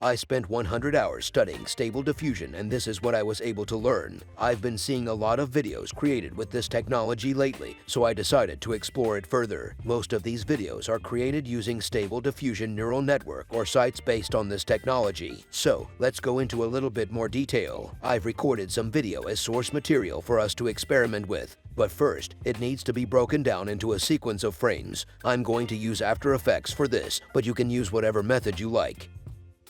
I spent 100 hours studying Stable Diffusion, and this is what I was able to learn. I've been seeing a lot of videos created with this technology lately, so I decided to explore it further. Most of these videos are created using Stable Diffusion neural network or sites based on this technology. So, let's go into a little bit more detail. I've recorded some video as source material for us to experiment with. But first, it needs to be broken down into a sequence of frames. I'm going to use After Effects for this, but you can use whatever method you like.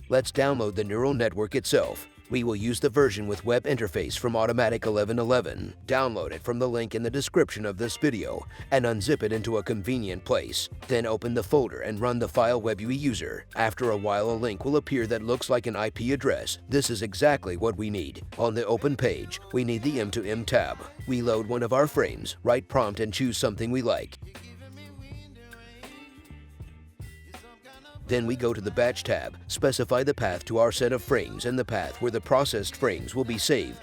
Let's download the neural network itself. We will use the version with web interface from Automatic 1111. Download it from the link in the description of this video and unzip it into a convenient place. Then open the folder and run the file WebUI user. After a while, a link will appear that looks like an IP address. This is exactly what we need. On the open page, we need the M2M tab. We load one of our frames, write prompt and choose something we like. Then we go to the Batch tab, specify the path to our set of frames and the path where the processed frames will be saved.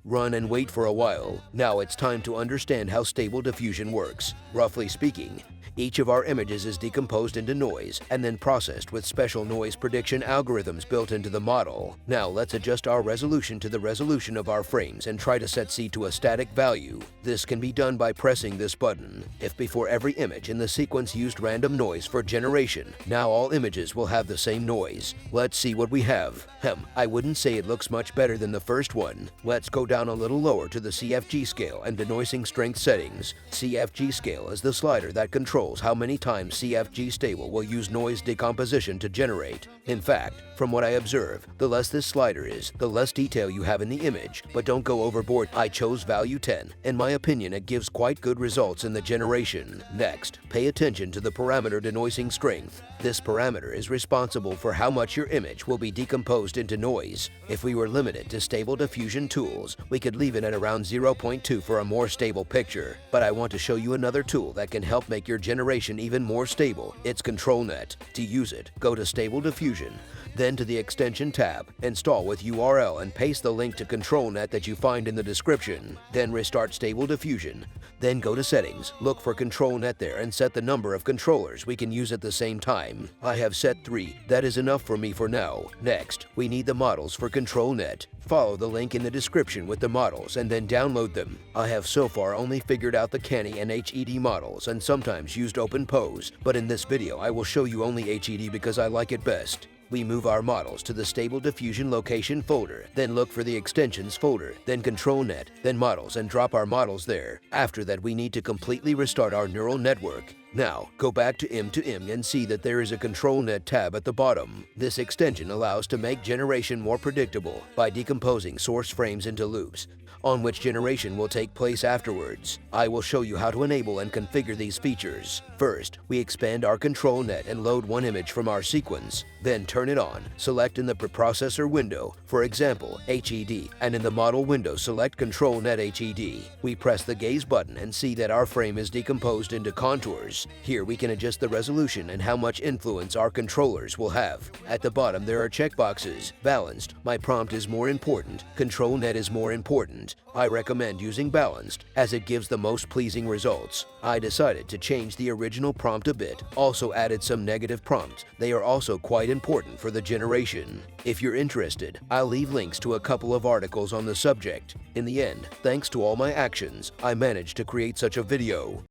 Run and wait for a while. Now it's time to understand how Stable Diffusion works. Roughly speaking, each of our images is decomposed into noise and then processed with special noise prediction algorithms built into the model. Now let's adjust our resolution to the resolution of our frames and try to set C to a static value. This can be done by pressing this button. If before every image in the sequence used random noise for generation, now all images will have the same noise. Let's see what we have. I wouldn't say it looks much better than the first one. Let's go down a little lower to the CFG scale and denoising strength settings. CFG scale is the slider that controls how many times CFG Stable will use noise decomposition to generate. In fact, from what I observe, the less this slider is, the less detail you have in the image, but don't go overboard. I chose value 10. In my opinion, it gives quite good results in the generation. Next, pay attention to the parameter denoising strength. This parameter is responsible for how much your image will be decomposed into noise. If we were limited to Stable Diffusion tools, we could leave it at around 0.2 for a more stable picture. But I want to show you another tool that can help make your generation even more stable. It's ControlNet. To use it, go to Stable Diffusion, then to the Extension tab, install with URL and paste the link to ControlNet that you find in the description. Then restart Stable Diffusion. Then go to Settings, look for ControlNet there and set the number of controllers we can use at the same time. I have set 3. That is enough for me for now. Next, we need the models for ControlNet. Follow the link in the description with the models and then download them. I have so far only figured out the Canny and HED models and sometimes used OpenPose, but in this video I will show you only HED because I like it best. We move our models to the Stable Diffusion location folder, then look for the extensions folder, then ControlNet, then models and drop our models there. After that, we need to completely restart our neural network. Now, go back to M2M and see that there is a ControlNet tab at the bottom. This extension allows to make generation more predictable by decomposing source frames into loops, on which generation will take place afterwards. I will show you how to enable and configure these features. First, we expand our ControlNet and load one image from our sequence. Then turn it on. Select in the preprocessor window, for example, HED, and in the model window select ControlNet HED. We press the gaze button and see that our frame is decomposed into contours. Here we can adjust the resolution and how much influence our controllers will have. At the bottom there are checkboxes. Balanced. My prompt is more important. ControlNet is more important. I recommend using balanced, as it gives the most pleasing results. I decided to change the original prompt a bit, also added some negative prompts. They are also quite important for the generation. If you're interested, I'll leave links to a couple of articles on the subject. In the end, thanks to all my actions, I managed to create such a video.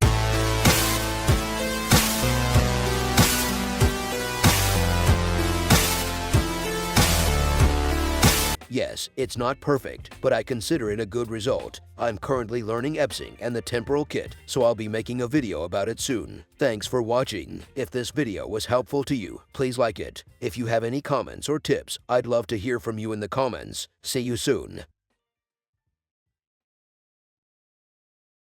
Yes, it's not perfect, but I consider it a good result. I'm currently learning Epsing and the temporal kit, so I'll be making a video about it soon. Thanks for watching. If this video was helpful to you, please like it. If you have any comments or tips, I'd love to hear from you in the comments. See you soon.